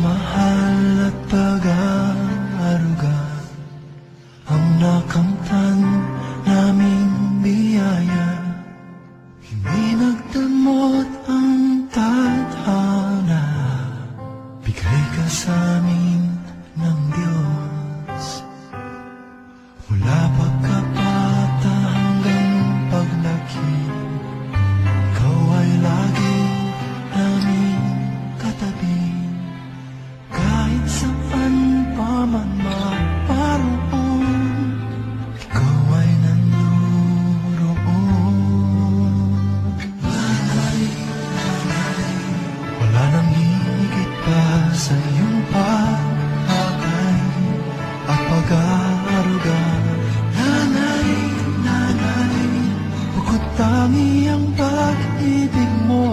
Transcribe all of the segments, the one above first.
Pagmamahal at pag-aaruga ang nakamtan naming biyaya. Hindi nagdamot ang tadhana, bigay ka sa amin ng Diyos. Mula pagkabata hanggang paglaki, ikaw ay lagi namin katabi. Kahit saan pa man maparoon, ikaw ay nandoon. Nanay, nanay, wala nang higit pa sa iyong pag-akay at pag-aaruga. Nanay, nanay, bukod tangi ang pag-ibig mo.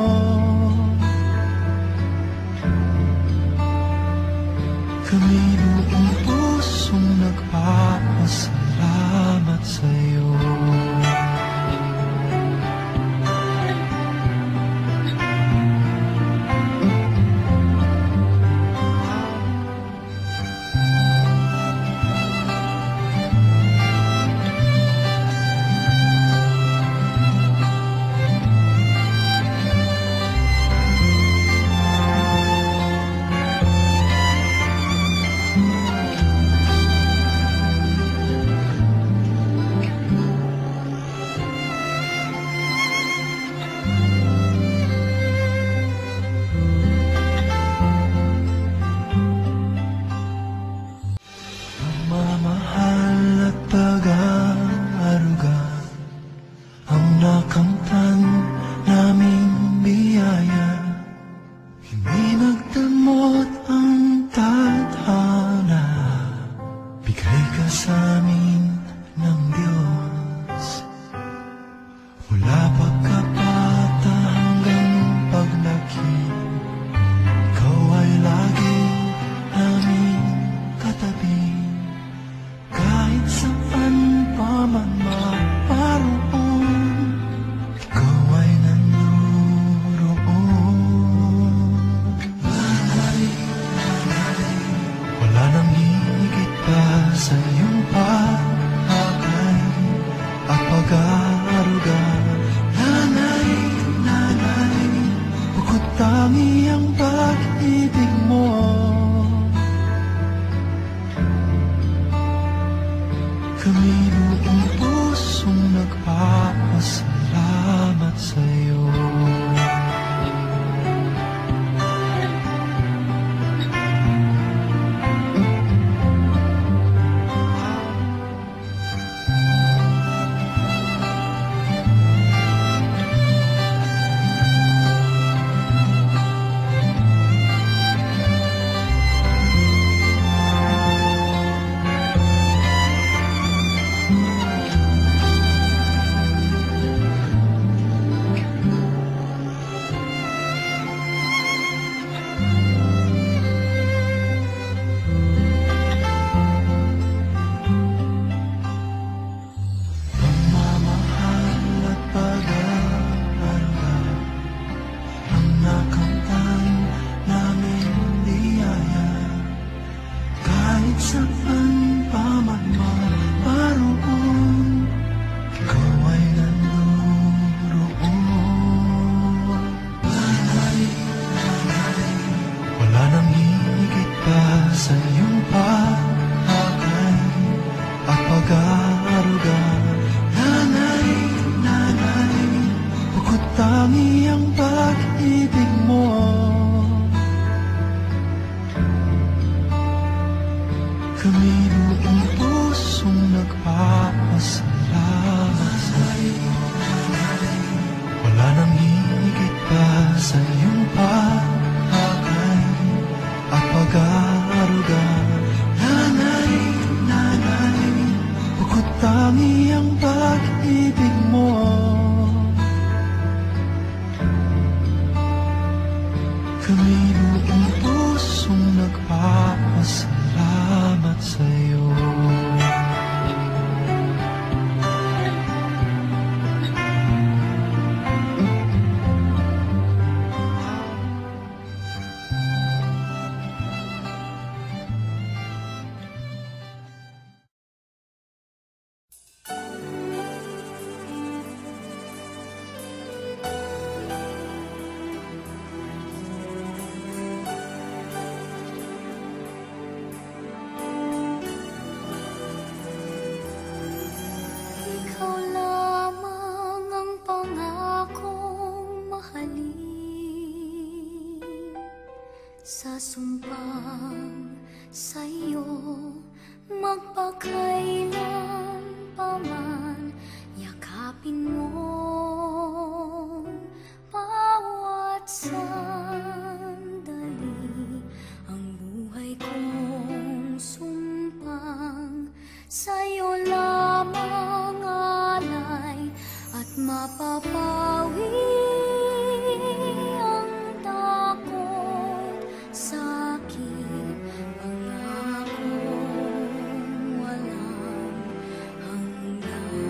Kami buong pusong nagpapasalamat sa'yo. Pagmamahal at pag-aaruga ang nakamtan naming biyaya. Hindi nagdamot ang tadhana, bigay ka sa amin ng Diyos. Mula pagkabata hanggang paglaki, ikaw ay lagi namin katabi. Kahit saan pa man maparoon, ikaw ay nandoon. Nanay, nanay, wala nang higit pa sa iyong pag-akay at pag-aaruga. Nanay, nanay, bukod tangi ang pag-ibig mo. Kami buong pusong nagpapasalamat sa'yo. Saan pa man maparoon, ikaw ay nandoon. Nanay, nanay, wala nang higit pa sa iyong pag-akay at pag-aaruga. Nanay, nanay, bukod tangi ang pag-ibig mo. Kami buong pusong nagpapasalamat sa'yo. Wala nang higit pa sa iyong pag-akay at pag-aaruga. Nanay, nanay, bukod tangi ang pag-ibig mo. Kami buong pusong nagpapasalamat sa'yo. sa sumpang sa'yo, magpakailan pa man, yakapin mo bawat sandali. Ang buhay kong sumpang sa'yo lamang alay, at mapapawi ang takot, sakit, pangakong walang hanggan.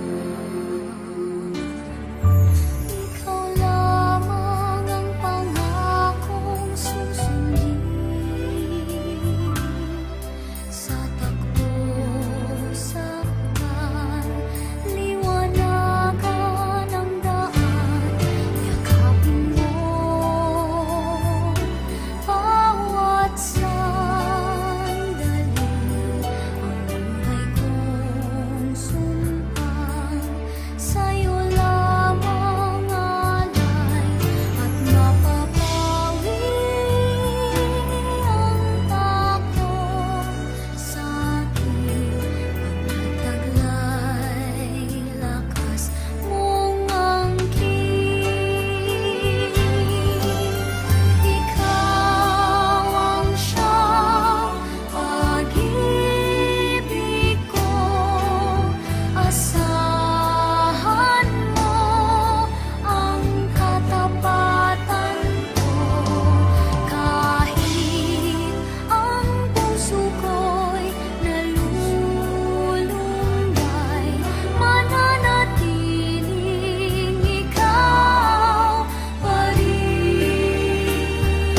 Ikaw lamang ang pangakong susundin sa takbo, saktan, liwanagan ang daan. Yakapin mo bawat sandali. Ang buhay kong sumpang sa'yo lamang alay, at mapapawi ang takot, sakit, pagtaglay, lakas mong angkin. Ikaw ang siyang pag-ibig ko, asahan mo ang katapatan ko. Kahit ang puso ko'y nalulumbay, mananatiling ikaw pa rin.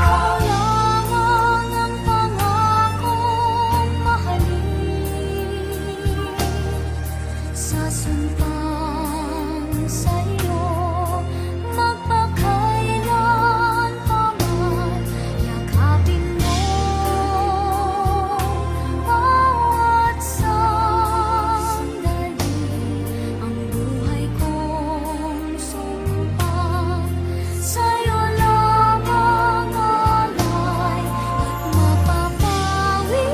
Ikaw lamang ang pangakong mahalin, sa sumpang sa'yo, magpakailan pa man, yakapin mo bawat sandali. Ang buhay kong sumpang sa'yo lamang alay, at mapapawi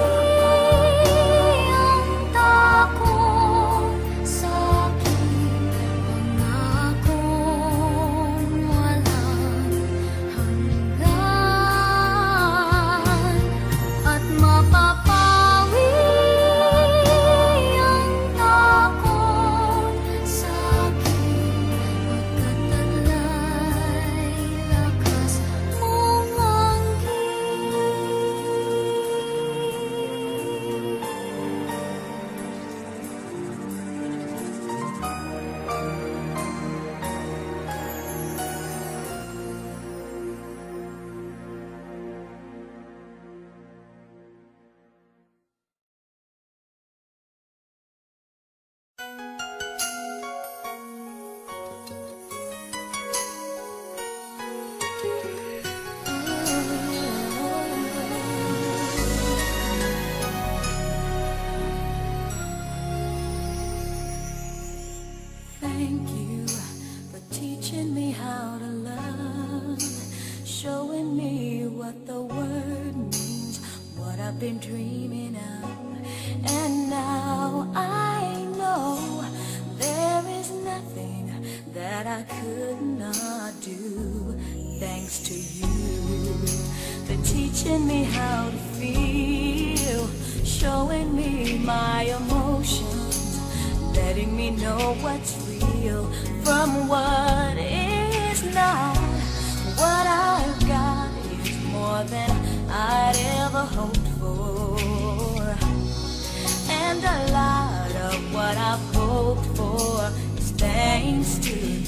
ang takot, sakit, pangakong walang hanggan. At mapapawi ang takot, sakit, pagkataglay, lakas mong Thank you for teaching me how to love, showing me what the word means, what I've been dreaming of. And now I know there is nothing that I could not do, thanks to you for teaching me how to feel, showing me my emotions, letting me know what's real from what is not. What I've got is more than I'd ever hoped for, and a lot of what I've hoped for is thanks to you.